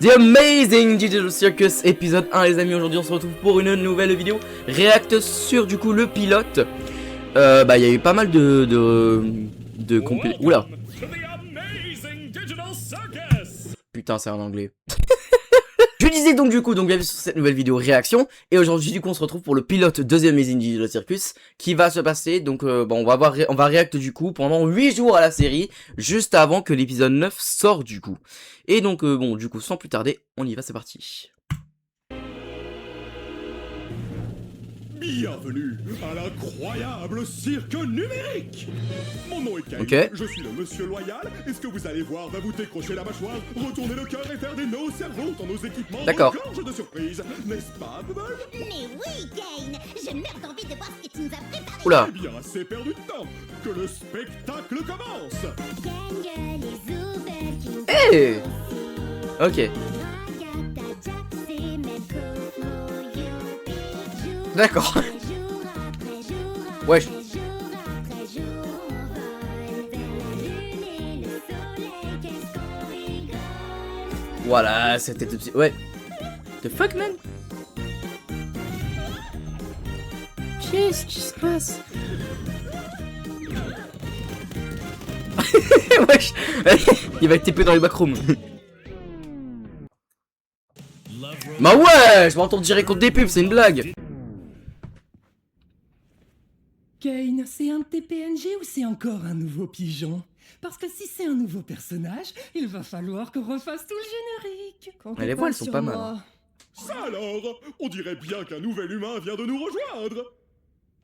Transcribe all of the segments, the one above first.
The Amazing Digital Circus épisode 1 les amis. Aujourd'hui on se retrouve pour une nouvelle vidéo react sur du coup le pilote. Il y a eu pas mal de compil... Oula. Putain c'est en anglais. Je disais donc du coup bienvenue sur cette nouvelle vidéo réaction. Et aujourd'hui du coup on se retrouve pour le pilote de The Amazing Digital Circus qui va se passer. Donc on va react du coup pendant 8 jours à la série, juste avant que l'épisode 9 sorte du coup. Et donc du coup sans plus tarder, on y va, c'est parti. Bienvenue à l'incroyable cirque numérique. Mon nom est Kyle, Ok. Je suis le monsieur loyal, et ce que vous allez voir va vous décrocher la mâchoire, retourner le cœur et faire des nœuds au cerveau dans nos équipements gorge de surprise. N'est-ce pas, Bubble? Mais oui, Kane, je meurs d'envie de voir ce que tu nous as préparé. Oula. Eh bien, assez perdu de temps, que le spectacle commence. Hey. Ok. D'accord. Wesh. Voilà, c'était tout de suite. Ouais. The fuck, man? Qu'est-ce qui se passe? Wesh. Il va être TP dans les backrooms. Bah ouais, je m'entends tirer contre des pubs, c'est une blague. Kane, c'est un de tes PNG ou c'est encore un nouveau pigeon? Parce que si c'est un nouveau personnage, il va falloir qu'on refasse tout le générique. Mais les voix, elles sont pas mal. Ça alors, on dirait bien qu'un nouvel humain vient de nous rejoindre.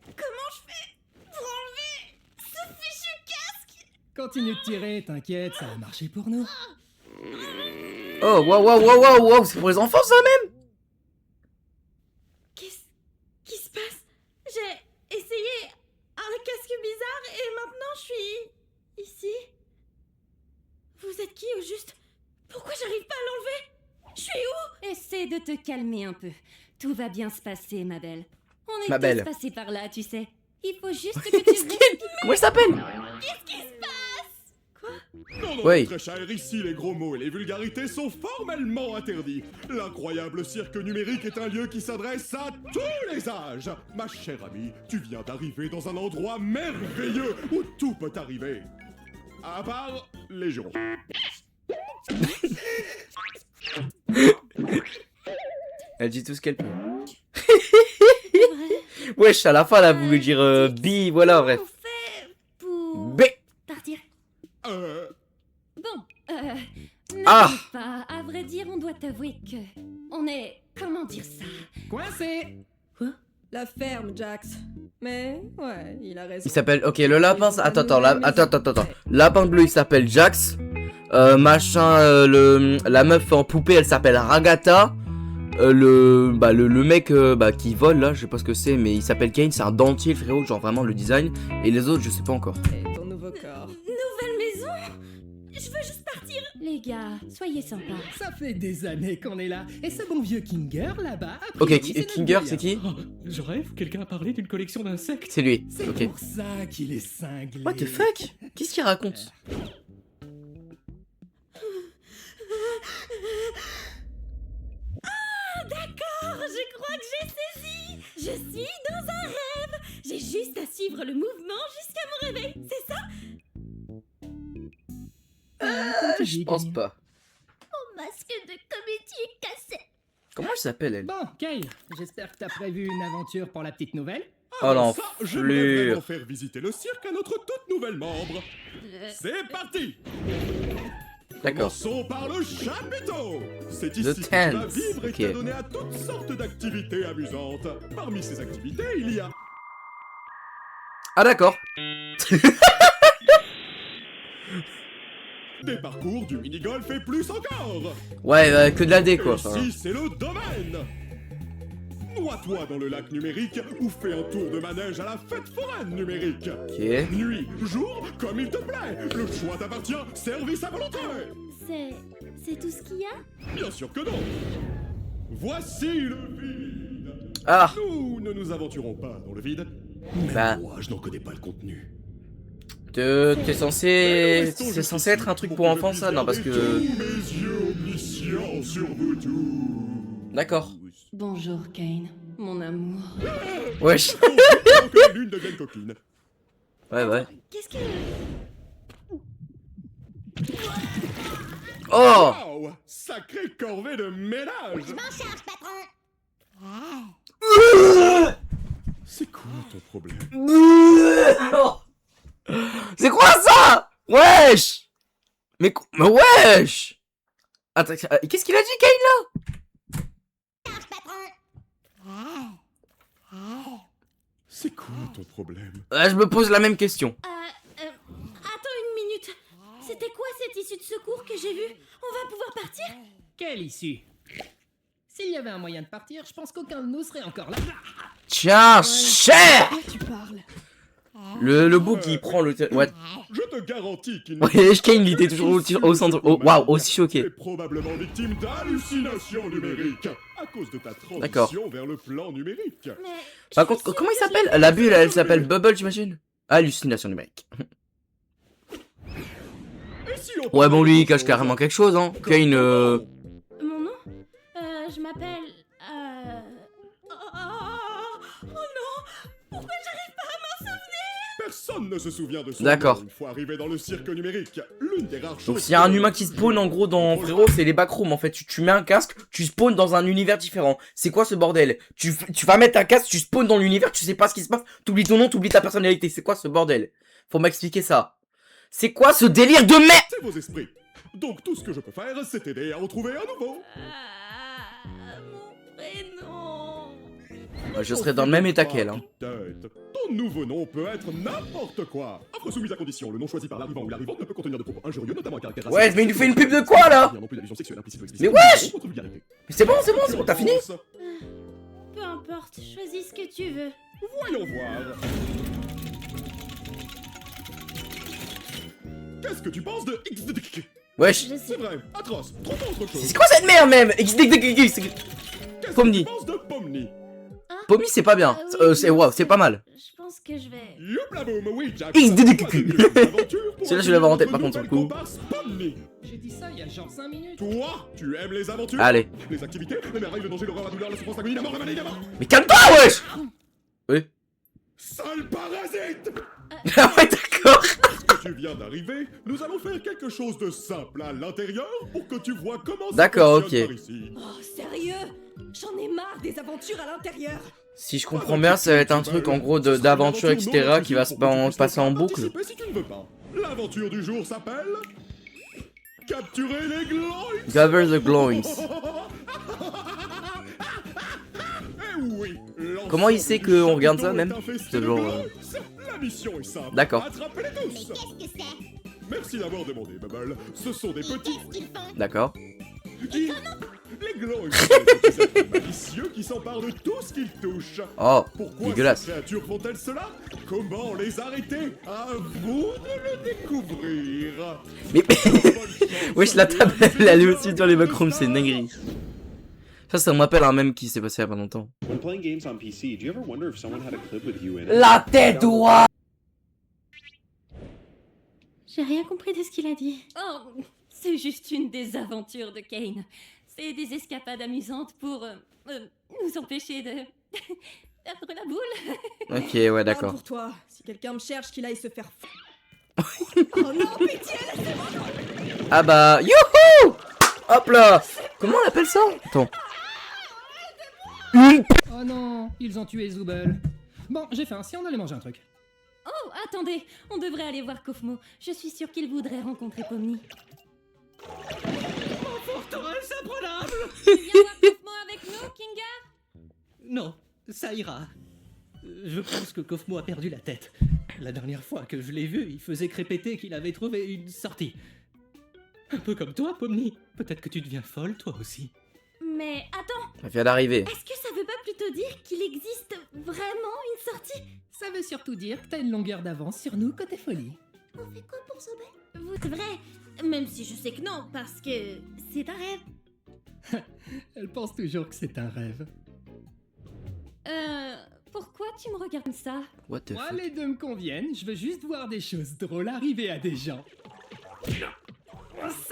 Comment je fais pour enlever ce fichu casque? Continue de tirer, t'inquiète, ça va marcher pour nous. Oh, waouh, c'est pour les enfants ça même. Qu'est-ce qui se passe? J'ai essayé un casque bizarre et maintenant je suis ici. Vous êtes qui au juste? Pourquoi j'arrive pas à l'enlever? Je suis où? Essaie de te calmer un peu. Tout va bien se passer, ma belle. On est Ma belle. tous passés par là, tu sais. Il faut juste que tu respires. Comment il s'appelle? Qu'est-ce qui se passe? Quoi? Dans notre Oui. très cher ici, les gros mots et les vulgarités sont formellement interdits. L'incroyable cirque numérique est un lieu qui s'adresse à tous les âges. Ma chère amie, tu viens d'arriver dans un endroit merveilleux où tout peut arriver. À part les jurons. Elle dit tout ce qu'elle peut. Wesh, à la fin, elle a voulu dire bi, voilà, bref. Comment on fait pour B. partir? Bon, Ah. n'inquiète pas. À vrai dire, on doit t'avouer que... On est... Comment dire ça? Coincé! La ferme, Jax. Mais, ouais, il a raison. Il s'appelle, ok, le lapin, attends. Lapin bleu, il s'appelle Jax. La meuf en poupée, elle s'appelle Ragata. Le mec qui vole là, je sais pas ce que c'est, mais il s'appelle Kane, c'est un dentier, le frérot, genre vraiment le design. Et les autres, je sais pas encore. Et ton nouveau corps. Nouvelle maison? Je veux juste partir. Les gars, soyez sympas. Ça fait des années qu'on est là. Et ce bon vieux Kinger là-bas. a Ok, priori, c'est notre Kinger, meilleur. c'est qui? Oh, je rêve, quelqu'un a parlé d'une collection d'insectes. C'est lui. C'est Ok. pour ça qu'il est cinglé. What the fuck? Qu'est-ce qu'il raconte? D'accord, je crois que j'ai saisi. Je suis dans un rêve. J'ai juste à suivre le mouvement jusqu'à mon réveil, c'est ça? Comme tu dis, Je pense Kane. pas. Mon masque de comédie est cassé. Comment elle s'appelle elle? Bon, Kyle, j'espère que t'as prévu une aventure pour la petite nouvelle. Oh Avant ça, j'aimerais l'enflure. vraiment faire visiter le cirque à notre toute nouvelle membre. C'est parti! D'accord. Commençons par le chapiteau. C'est The ici que tu vas tent, vivre et ok. t'adonner à toutes sortes d'activités amusantes. Parmi ces activités, il y a... Ah d'accord. des parcours, du mini-golf et plus encore. Ouais, que de la D quoi. Et ici, c'est le domaine. Noie-toi dans le lac numérique ou fais un tour de manège à la fête foraine numérique. Ok. Nuit, jour, comme il te plaît. Le choix t'appartient, service à volonté. C'est tout ce qu'il y a? Bien sûr que non. Voici le vide. Ah. Nous ne nous aventurons pas dans le vide. Même Bah. moi, je n'en connais pas le contenu. C'est censé être un truc pour enfants ça? Non parce que... Mes yeux omniscients. sang sur vous tous. D'accord. Bonjour, Kane, mon amour. Wesh. Avant que les lunes deviennent coquines. Ouais, ouais. Qu'est-ce que... Oh. Wow, sacré corvée de ménage. C'est quoi ton problème? C'est quoi ça? Wesh. Mais wesh. Attends, qu'est-ce qu'il a dit, Kane, là? C'est quoi ton problème? Je me pose la même question. Attends une minute. C'était quoi cette issue de secours que j'ai vue? On va pouvoir partir? Quelle issue? S'il y avait un moyen de partir, je pense qu'aucun de nous serait encore là. Tiens, cher. De quoi tu parles? Le bout qui prend le... What? Je te garantis qu'il Ouais, Kane, il était toujours au centre. Oh, waouh, aussi est choqué. probablement victime d'hallucinations numériques à cause de ta D'accord. transition vers le plan numérique. Mais... Par contre, comment il s'appelle? La bulle, elle s'appelle Bubble, j'imagine? Hallucination numérique. Et si on Ouais, parlait bon, lui, il d'autre cache chose? carrément quelque chose, hein. Kane, Mon nom? Je m'appelle... Oh non! Pourquoi j'arrive pas à m'en souvenir? Personne ne se souvient de son D'accord. nom une fois arrivé dans le cirque numérique. L'une des rares donc choses s'il y a un que- humain qui spawn, en gros, dans Frérot, c'est les backrooms, en fait. Tu mets un casque, tu spawns dans un univers différent. C'est quoi ce bordel? Tu vas mettre un casque, tu spawns dans l'univers, tu sais pas ce qui se passe, t'oublies ton nom, t'oublies ta personnalité. C'est quoi ce bordel? Faut m'expliquer ça. C'est quoi ce délire de merde? C'est vos esprits. Donc tout ce que je peux faire, c'est t'aider à en trouver un nouveau. Mon prénom... Je serais dans le même état qu'elle, hein. Tête. Ton nouveau nom peut être n'importe quoi. Offre soumise à condition. Le nom choisi par l'arrivant ou l'arrivante ne peut contenir de propos injurieux, notamment à caractère Ouais, mais il nous fait une pub de quoi, là? Non plus d'allusion sexuelle implicite ou Mais explicite. wesh! Contre vulgarité. Mais c'est bon, t'as fini? Peu importe, choisis ce que tu veux. Voyons voir. Qu'est-ce que tu penses de XDDK? Wesh. Je sais... C'est vrai, atroce. Trop autre chose. C'est quoi cette merde, même? Qu'est-ce que Pomni. tu penses de Pomni? Pommy, c'est pas bien. Oui, C'est wow, c'est pas mal. Je pense que je vais... Youpla boum, oui, Jack. XDDK. Celui-là, Celui-là, je l'avais en tête, par contre, sur le coup. Pomni. J'ai dit ça il y a genre 5 minutes. Toi, tu aimes les aventures? Allez. Les activités, les merveilles, le danger, l'horreur, la douleur, la souffrance, l'agonie, la mort, la maladie, la mort. Mais calme-toi, wesh. Oui. Sale parasite! Ah ouais, d'accord. Parce que tu viens d'arriver, nous allons faire quelque chose de simple à l'intérieur pour que tu vois comment ça D'accord, fonctionne ok. par ici. Oh, sérieux? J'en ai marre des aventures à l'intérieur. Si je comprends bien, ça va être un truc en gros d'aventure, etc. qui va se passer en boucle. Si tu ne veux pas. L'aventure du jour s'appelle... Capturer les Gloins! Gather the Gloins. Eh oui, Comment il sait l'ensemble qu'on du regarde château ça, même? est infesté C'est de genre, Gloins. La mission est simple. D'accord. Attrapez-les tous! Merci d'avoir demandé, Bubble. Ce sont des petits... D'accord. Les Gloins sont des petits êtres malicieux qui s'emparent de tout ce qu'ils touchent. Oh, Pourquoi dégueulasse. ces créatures font-elles cela? Comment les arrêter? À vous de le découvrir. Mais wesh, la table, elle est aussi dans les backrooms, c'est une dinguerie. Ça me rappelle un mème qui s'est passé il y a pas longtemps. When playing games on PC, do you ever wonder if someone had a clip with you in it? La tête droite. J'ai rien compris de ce qu'il a dit. Oh, c'est juste une des aventures de Kane. C'est des escapades amusantes pour nous empêcher de perdre la boule. Ok, ouais, Parle d'accord. pour toi. Si quelqu'un me cherche, qu'il aille se faire... Oh non, pitié, laissez-moi. Ah bah, youhou. Hop là. Comment on appelle ça? Attends. Une... Oh non, ils ont tué Zooble. Bon, j'ai faim, si on allait manger un truc. Oh, attendez, on devrait aller voir Kofmo. Je suis sûre qu'il voudrait rencontrer Pomni. Forteresse imprenable! Tu viens voir Kofmo avec nous, Kinga? Non, ça ira. Je pense que Kofmo a perdu la tête. La dernière fois que je l'ai vu, il faisait crépéter qu'il avait trouvé une sortie. Un peu comme toi, Pomni. Peut-être que tu deviens folle, toi aussi. Mais attends, Ça vient d'arriver. est-ce que ça veut pas plutôt dire qu'il existe vraiment une sortie? Ça veut surtout dire que t'as une longueur d'avance sur nous côté folie. On fait quoi pour sauver? C'est vrai, même si je sais que non, parce que c'est un rêve. Elle pense toujours que c'est un rêve. Pourquoi tu me regardes comme ça? What the Moi, fuck? les deux me conviennent, je veux juste voir des choses drôles arriver à des gens.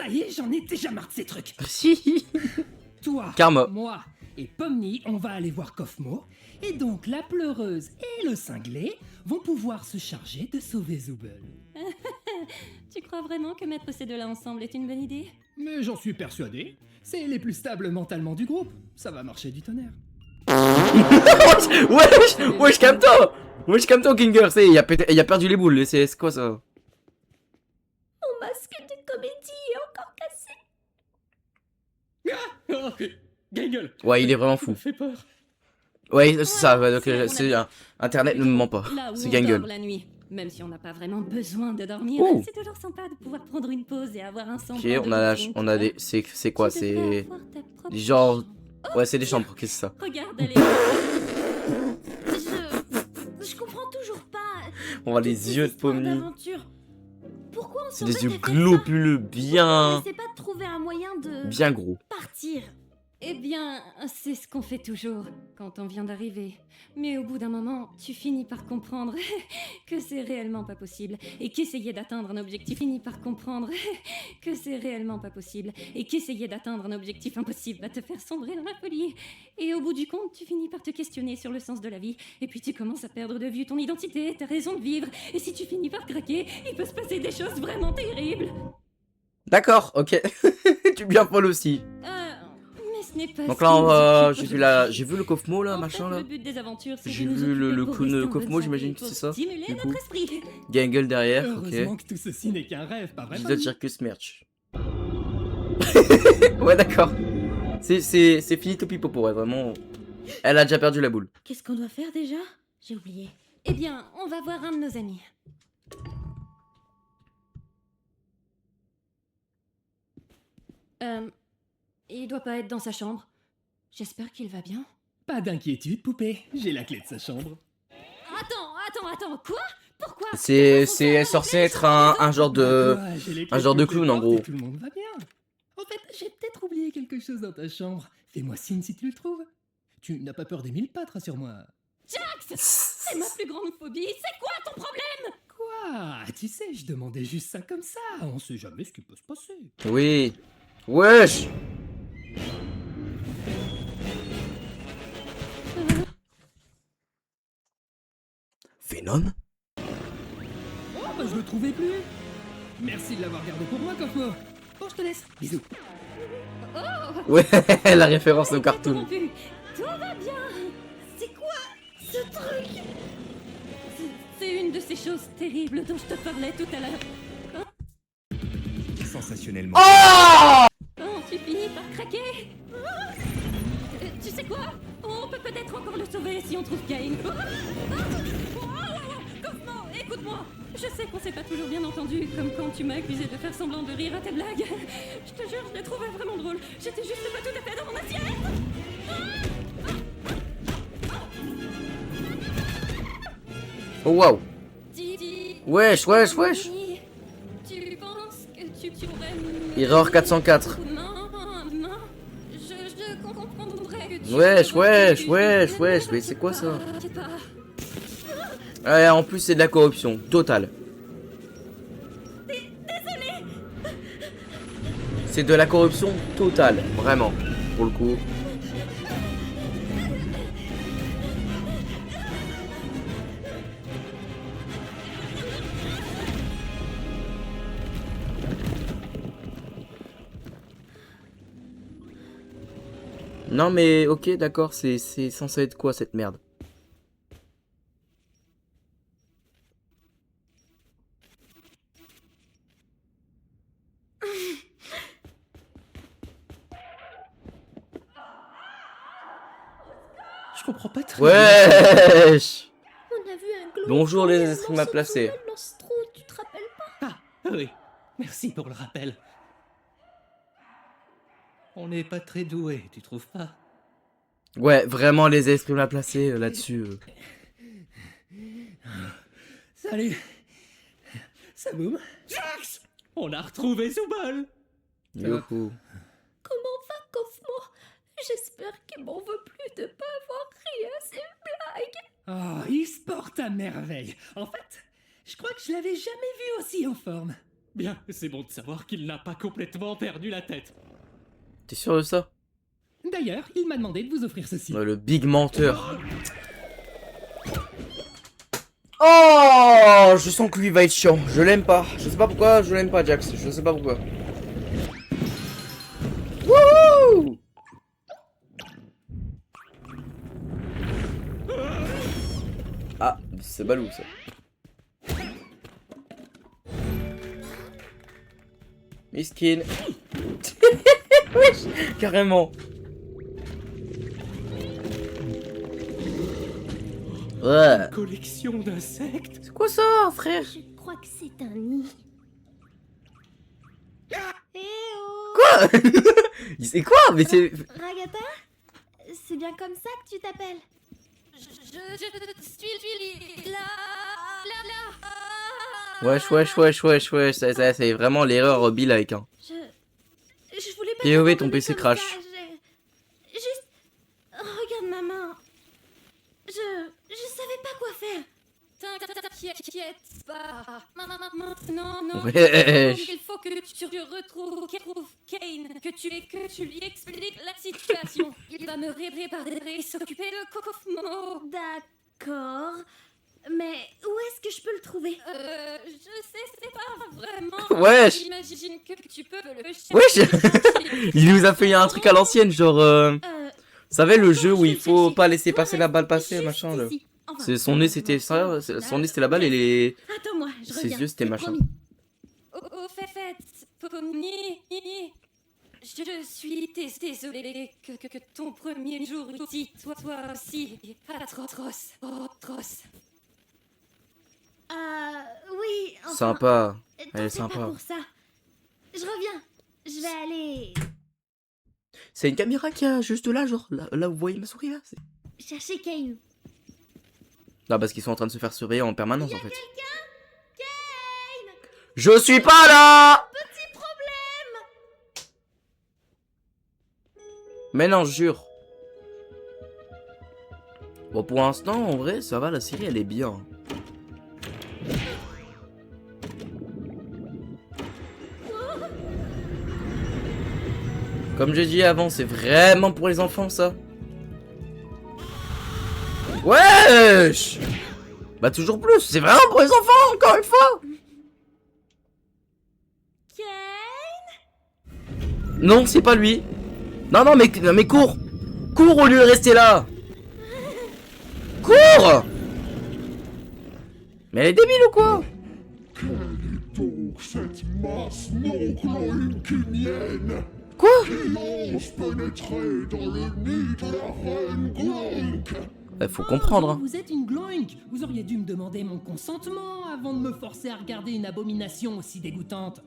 Ça y est, j'en ai déjà marre de ces trucs. Si. Toi, Karma. moi et Pomni, on va aller voir Kofmo. Et donc la pleureuse et le cinglé vont pouvoir se charger de sauver Zooble. Tu crois vraiment que mettre ces deux-là ensemble est une bonne idée? Mais j'en suis persuadé. C'est les plus stables mentalement du groupe. Ça va marcher du tonnerre. Wesh, calme-toi. Wesh, calme-toi, Kinger. C'est, il a perdu les boules. C'est quoi ça? Mon masque de comédie est encore cassé. Oh, Gangle. Ouais, il est vraiment Tu me fou. fais peur. Ouais, c'est ça. Ouais, Donc, c'est c'est, mon Internet ne me ment pas. Là où C'est on Gangle. dort la nuit. Même si on n'a pas vraiment besoin de dormir, Oh. c'est toujours sympa de pouvoir prendre une pause et avoir un semblant Ok, de on a la, routine, on tu a vois. des, c'est quoi? Tu devrais C'est avoir ta propre genre, chambre. ouais, c'est des chambres. Qu'est-ce que c'est ça? Regarde, elle est... Je comprends toujours pas. On voit toutes les ces yeux de histoires Pomni. d'aventure. Pourquoi on C'est des s'embête yeux à faire ça? globuleux, Pourquoi on bien, n'essaie pas de trouver un moyen de bien gros. partir? Eh bien, c'est ce qu'on fait toujours quand on vient d'arriver. Mais au bout d'un moment, tu finis par comprendre que c'est réellement pas possible et qu'essayer d'atteindre un objectif finit par comprendre que c'est réellement pas possible et qu'essayer d'atteindre un objectif impossible va te faire sombrer dans la folie. Et au bout du compte, tu finis par te questionner sur le sens de la vie et puis tu commences à perdre de vue ton identité, ta raison de vivre. Et si tu finis par craquer, il peut se passer des choses vraiment terribles. D'accord, ok. Tu bien folle aussi. Mais ce n'est pas Donc ce là, qui on nous va, occupe j'ai vu le Kofmo là, En machin fait, là. Le but des aventures, c'est J'ai de nous vu le occuper pour rester en Kofmo, bonne j'imagine santé, que c'est pour ça, stimuler du notre coup. esprit. Gangle derrière, Heureusement ok. que tout ceci n'est qu'un rêve, pas vrai? Digital Pomni Circus merch. Ouais, d'accord. C'est finito pipopo, ouais, vraiment. Elle a déjà perdu la boule. Qu'est-ce qu'on doit faire déjà? J'ai oublié. Eh bien, on va voir un de nos amis. Il doit pas être dans sa chambre. J'espère qu'il va bien. Pas d'inquiétude, poupée. J'ai la clé de sa chambre. Attends, quoi? Pourquoi? C'est Comment ça, censé la être un genre de... Bah, j'ai les un clés genre de toutes les clown, en portes et gros. Tout le monde va bien. En fait, j'ai peut-être oublié quelque chose dans ta chambre. Fais-moi signe si tu le trouves. Tu n'as pas peur des 1000 pattes, rassure-moi. C'est ma plus grande phobie. C'est quoi ton problème? Quoi? Tu sais, je demandais juste ça comme ça. On sait jamais ce qui peut se passer. Oui. Wesh. Venom? Oh, bah je le trouvais plus. Merci de l'avoir gardé pour moi, Kofmo. Bon, je te laisse. Bisous. Ouais, la référence au cartoon. Interrompu. Tout va bien. C'est quoi ce truc? C'est une de ces choses terribles dont je te parlais tout à l'heure. Sensationnellement. Oh! Oh, tu finis par craquer. Tu sais quoi? On peut peut-être encore le sauver si on trouve Kane. Kofmo, écoute-moi. Je sais qu'on s'est pas toujours bien entendu, comme quand tu m'as accusé de faire semblant de rire à tes blagues. Je te jure, je les trouvais vraiment drôles. J'étais juste pas tout à fait dans mon assiette. Oh wow. Didi. Wesh. Tu penses que tu pourrais me... Erreur 404. Non. Je comprendrais que tu... Wesh, mais c'est quoi ça? T'inquiète pas. Ouais, en plus c'est de la corruption, totale. C'est de la corruption totale, vraiment, pour le coup. Non mais ok, d'accord, c'est censé être quoi cette merde? Je comprends pas très bien. Wesh. On a vu un glow. Bonjour les esprits mal placés. Dans ce trou, tu te rappelles pas? Ah, oui. Merci pour le rappel. On n'est pas très doués, tu trouves pas? Ouais, vraiment les esprits mal placés là-dessus. Salut. Ça boum. Jax! On a retrouvé Zooble! Youhou. Comment va Kofmo? J'espère qu'il m'en veut plus de pas avoir ri à ses blagues. Oh, il se porte à merveille. En fait, je crois que je l'avais jamais vu aussi en forme. Bien, c'est bon de savoir qu'il n'a pas complètement perdu la tête. T'es sûr de ça? D'ailleurs, il m'a demandé de vous offrir ceci. Le big menteur. Oh, je sens que lui va être chiant. Je l'aime pas. Je sais pas pourquoi je l'aime pas, Jax. Je sais pas pourquoi. Wouhou! Ah, c'est Balou ça. Miskin. Wesh, carrément. Ouais. Collection d'insectes. C'est quoi ça, frère? Je crois que c'est un nid. Eh oh! Quoi? C'est quoi? Mais c'est... Ragata? C'est bien comme ça que tu t'appelles? Je suis là. Wesh. C'est vraiment l'erreur be like. Hein. Je voulais pas. POV, ton t'abandonner PC comme crash. ça, Juste. Regarde ma main. Je savais pas quoi faire. T'inquiète pas. Maintenant, non. Wesh. Il faut que tu retrouves Kane, que tu lui expliques la situation. Il va me réparer et s'occuper de Kofmo. D'accord. Mais où est-ce que je peux le trouver? Je sais, c'est pas vraiment. Wesh. J'imagine que tu peux le chercher. Wesh. Il nous a fait un truc à l'ancienne, genre... Vous savez, le jeu où il faut pas laisser passer la balle passer, Juste machin, là. ici. Enfin, C'est son nez, c'était ça. Son nez, c'était la balle et les... Attends-moi, je Ses reviens. yeux, c'était c'est machin. promis. Au fait, Pomni, je suis désolée que ton premier jour ici, toi aussi, atroce. Oui, enfin, Sympa. t'en Elle est fais pas sympa. pour ça. Je reviens. Je vais aller C'est une caméra qui a juste là, genre, là où vous voyez ma souris, là. chercher Kane. Non, parce qu'ils sont en train de se faire surveiller en permanence, en fait. Quelqu'un? Kane! Je suis pas là! Petit problème! Mais non, je jure. Bon, pour l'instant, en vrai, ça va, la série, elle est bien. Comme j'ai dit avant, c'est vraiment pour les enfants, ça. Wesh! Bah, toujours plus, c'est vraiment pour les enfants, encore une fois! Kane? Non, c'est pas lui. Non, mais cours! Cours au lieu de rester là! Cours! Mais elle est débile ou quoi? Donc cette masse non cloïnkinienne Quoi? qui ose pénétrer dans le nid de la reine Glonk. Faut comprendre, hein. Vous êtes une gloink. Vous auriez dû me demander mon consentement avant de me forcer à regarder une abomination aussi dégoûtante.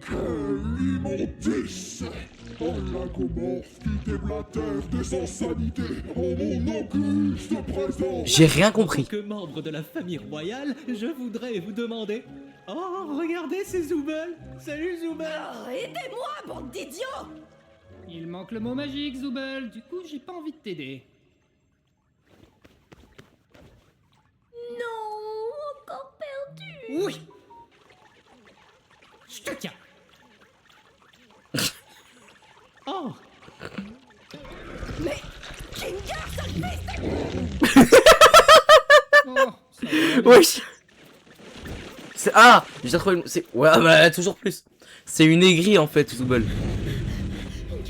Quelle immondice! Un lagomorphe qui déblatère des insanités en mon auguste présence! J'ai rien compris. Que membre de la famille royale, je voudrais vous demander... Oh, regardez, c'est Zoubel. Salut Zoubel. Aidez-moi, bande d'idiots! Il manque le mot magique, Zoubel. Du coup, j'ai pas envie de t'aider. Non, encore perdu. Oui. Je te tiens. Oh, Oh, ça va. Wesh! Ah! J'ai trouvé une... Ouais, bah, toujours plus. C'est une aigrie, en fait, Zoubel. Une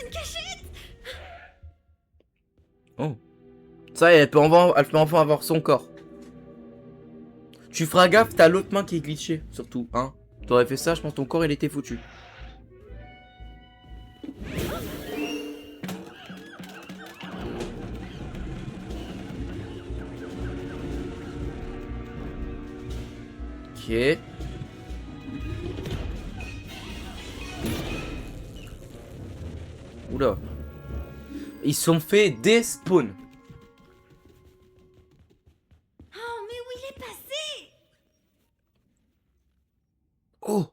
cachette! Oh. Ça y est, elle peut enfin avoir son corps. Tu feras gaffe, t'as l'autre main qui est glitchée, surtout, hein. T'aurais fait ça, je pense que ton corps, il était foutu. Ok. Oula. Ils sont fait des spawns. Oh, mais où il est passé? Oh.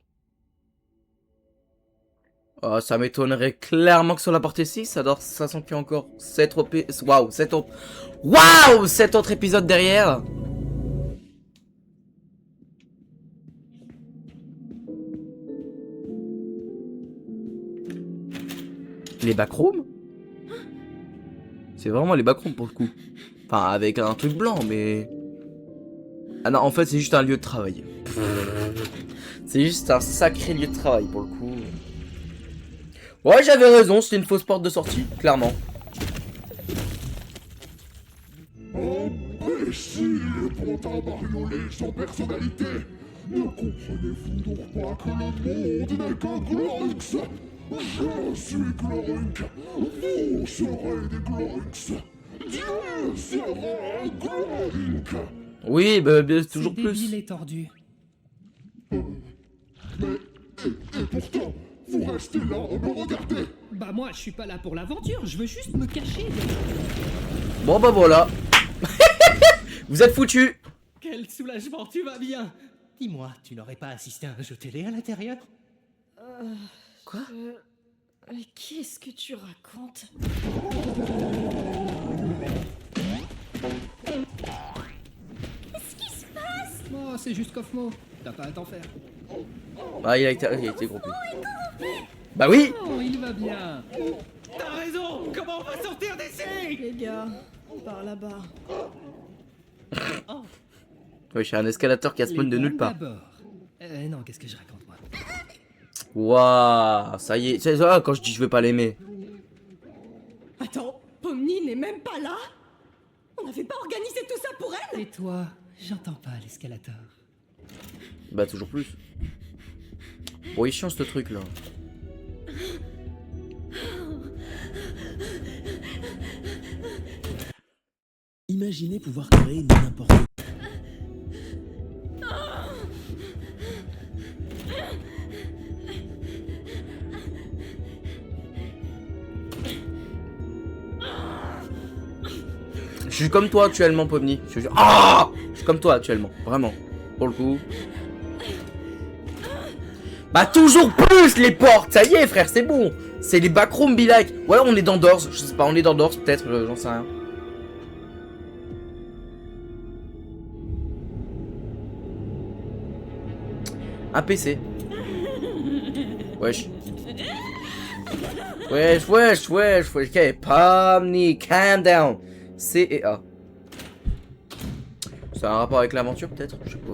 Oh, ça m'étonnerait clairement que sur la partie 6, alors ça sent qu'il y a encore 7 autres épisodes derrière. Les backrooms? C'est vraiment les backrooms pour le coup. Enfin, avec un truc blanc, mais... Ah non, en fait, c'est juste un lieu de travail. C'est juste un sacré lieu de travail pour le coup. Ouais, j'avais raison, c'était une fausse porte de sortie, clairement. Imbécile, pantin bariolé sans personnalité. Ne comprenez-vous donc pas que le monde n'est qu'un Glorx? Je suis Glorx. Vous serez des Glorx. Dieu sera un Glorx. Oui, bah, toujours C'est plus. débile et tordu. Mais, et pourtant, vous restez là à me regarder. Bah moi, je suis pas là pour l'aventure, je veux juste me cacher. Bon bah voilà. Vous êtes foutus. Quel soulagement, tu vas bien. Dis-moi, tu n'aurais pas assisté à un jeu télé à l'intérieur? Quoi? Qu'est-ce que tu racontes? Oh, c'est juste Kofmo, t'as pas à t'en faire. Bah il a été corrompu. Bah oui. Oh, il va bien. T'as raison. Comment on va sortir d'ici? Les gars, par là-bas. Oui, j'ai un escalator qui a spawn de Les nulle part. dames d'abord. Non, qu'est-ce que je raconte moi? Waouh, ça y est. C'est ça quand je dis je veux pas l'aimer. Attends, Pomni n'est même pas là? On n'avait pas organisé tout ça pour elle? Et toi, j'entends pas l'escalator. Bah toujours plus. Bon, il chiant ce truc là. Imaginez pouvoir créer n'importe quoi. Je suis comme toi actuellement, Pomni. Ah, je suis comme toi actuellement, vraiment. Pour le coup. Bah toujours plus les portes. Ça y est, frère, c'est bon. C'est les backrooms be like. Ou alors on est dans Doors. Je sais pas, on est dans Doors peut-être. J'en sais rien. Un PC. Wesh. Wesh, wesh, wesh, wesh. Ok, Pomni, calm down. C et A. Ça a un rapport avec l'aventure peut-être? Je sais pas.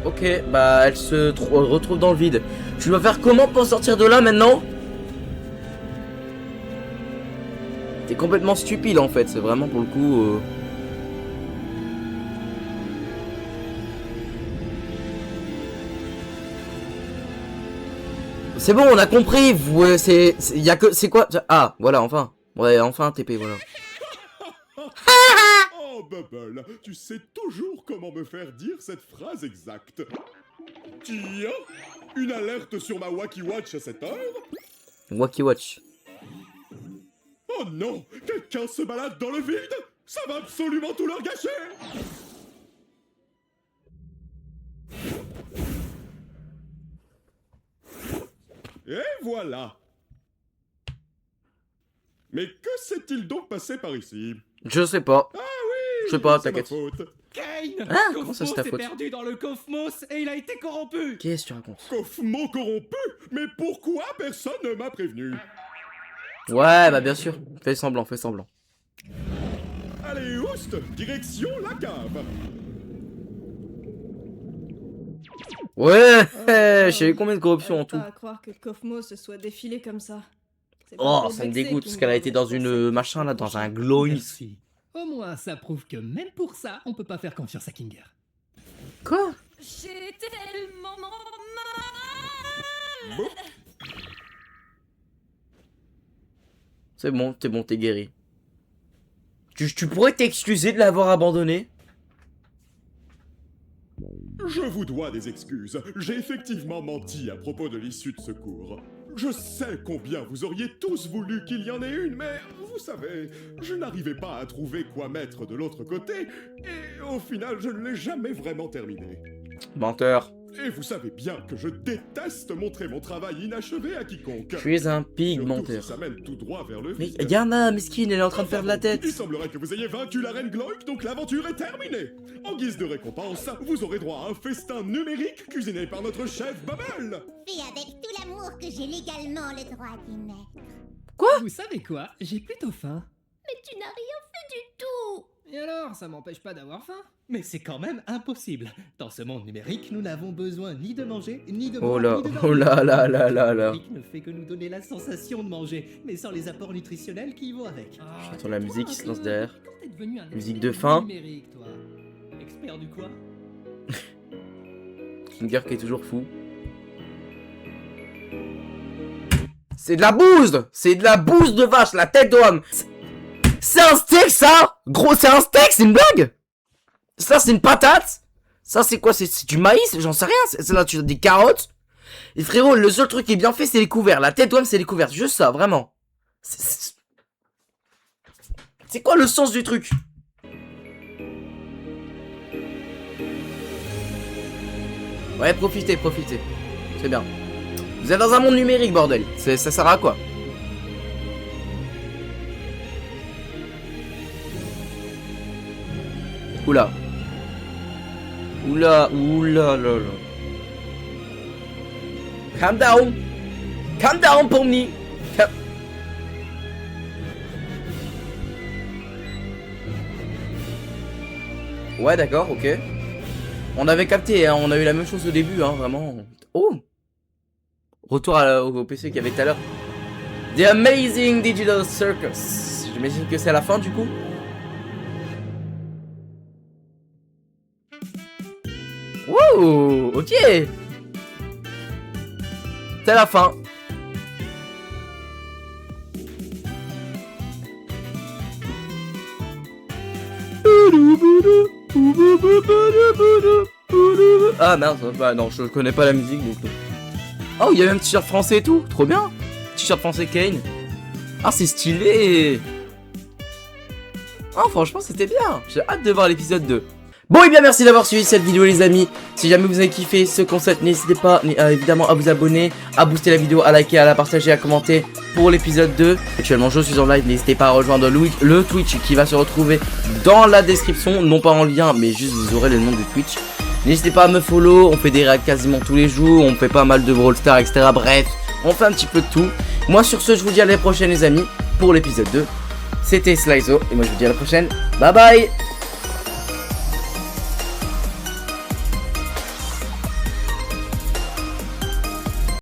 Ok, bah elle se retrouve dans le vide. Tu dois faire comment pour sortir de là maintenant? T'es complètement stupide en fait, c'est vraiment pour le coup... C'est bon, on a compris. Y a que, c'est quoi? Ah, voilà, enfin. Ouais, enfin TP, voilà. Oh, Bubble, tu sais toujours comment me faire dire cette phrase exacte. Tiens, une alerte sur ma Wacky Watch à cette heure? Wacky Watch. Oh non, quelqu'un se balade dans le vide? Ça va absolument tout leur gâcher! Et voilà! Mais que s'est-il donc passé par ici? Je sais pas. Ah oui! Je sais pas, c'est ma t'inquiète. faute. Kane! Hein? Comment ça, c'est ta s'est faute? perdu dans le Cosmos et il a été corrompu! Qu'est-ce que tu racontes? Kaufmo corrompu? Mais pourquoi personne ne m'a prévenu? Ouais, bah bien sûr. Fais semblant, fais semblant. Allez, oust! Direction la cave! Ouais, je sais combien de corruption en tout. Pas à croire que Kofmo se soit défilé comme ça. C'est Oh, pas ça me vexé dégoûte, qu'il parce qu'elle a me été dans laisse une penser. machin là, dans un glowing. Merci. Au moins, ça prouve que même pour ça, on peut pas faire confiance à Kinger. Quoi? J'ai tellement mal. Bon. C'est bon, t'es guéri. Tu pourrais t'excuser de l'avoir abandonné? Je vous dois des excuses. J'ai effectivement menti à propos de l'issue de secours. Je sais combien vous auriez tous voulu qu'il y en ait une, mais vous savez, je n'arrivais pas à trouver quoi mettre de l'autre côté, et au final, je ne l'ai jamais vraiment terminé. Menteur. Et vous savez bien que je déteste montrer mon travail inachevé à quiconque. Je suis un Surtout pigmentaire. si ça mène tout droit vers le Mais vide. Yana, mesquine, elle est en train de perdre la tête. Il semblerait que vous ayez vaincu la reine Gloik, donc l'aventure est terminée. En guise de récompense, vous aurez droit à un festin numérique cuisiné par notre chef Bubble. Fait avec tout l'amour que j'ai légalement le droit d'y mettre. Vous savez quoi? J'ai plutôt faim. Mais tu n'as rien fait du tout. Et alors, ça m'empêche pas d'avoir faim? Mais c'est quand même impossible. Dans ce monde numérique, nous n'avons besoin ni de manger, ni de Oh boire, là, ni de dormir. oh là là là là là. Le numérique ne fait que nous donner la sensation de manger, mais sans les apports nutritionnels qui y vont avec. J'entends la musique qui se lance derrière. Quand t'es devenu un Musique expert de fin. numérique, toi? Expert du quoi? Kinger qui est toujours fou. C'est de la bouse! C'est de la bouse de vache, la tête d'homme! C'est un steak, ça! Gros, c'est un steak, c'est une blague! Ça, c'est une patate! Ça, c'est quoi? C'est du maïs? J'en sais rien. C'est là, tu as des carottes. Et frérot, le seul truc qui est bien fait, c'est les couverts. La tête d'homme, c'est les couverts. Juste ça, vraiment. C'est quoi le sens du truc? Ouais, profitez. C'est bien. Vous êtes dans un monde numérique, bordel. Ça sert à quoi? Oula. Oula là là. Calm down. Calm down, Pomni. Ouais, d'accord, ok. On avait capté, hein, on a eu la même chose au début, hein, vraiment. Oh! Retour au PC qu'il y avait tout à l'heure. The Amazing Digital Circus. J'imagine que c'est à la fin, du coup. Wow! Ok! C'est la fin. Ah mince, bah non, je connais pas la musique donc. Oh, il y a même un t-shirt français et tout, trop bien. T-shirt français Kane. Ah, c'est stylé. Oh, franchement, c'était bien. J'ai hâte de voir l'épisode 2. Bon, et bien merci d'avoir suivi cette vidéo, les amis. Si jamais vous avez kiffé ce concept, n'hésitez pas évidemment à vous abonner, à booster la vidéo, à liker, à la partager, à commenter pour l'épisode 2. Actuellement, je suis en live, n'hésitez pas à rejoindre le Twitch qui va se retrouver dans la description. Non pas en lien, mais juste vous aurez le nom du Twitch. N'hésitez pas à me follow, on fait des réacts quasiment tous les jours, on fait pas mal de Brawl Stars, etc. Bref, on fait un petit peu de tout. Moi sur ce, je vous dis à la prochaine, les amis, pour l'épisode 2. C'était Slizo, et moi je vous dis à la prochaine. Bye bye.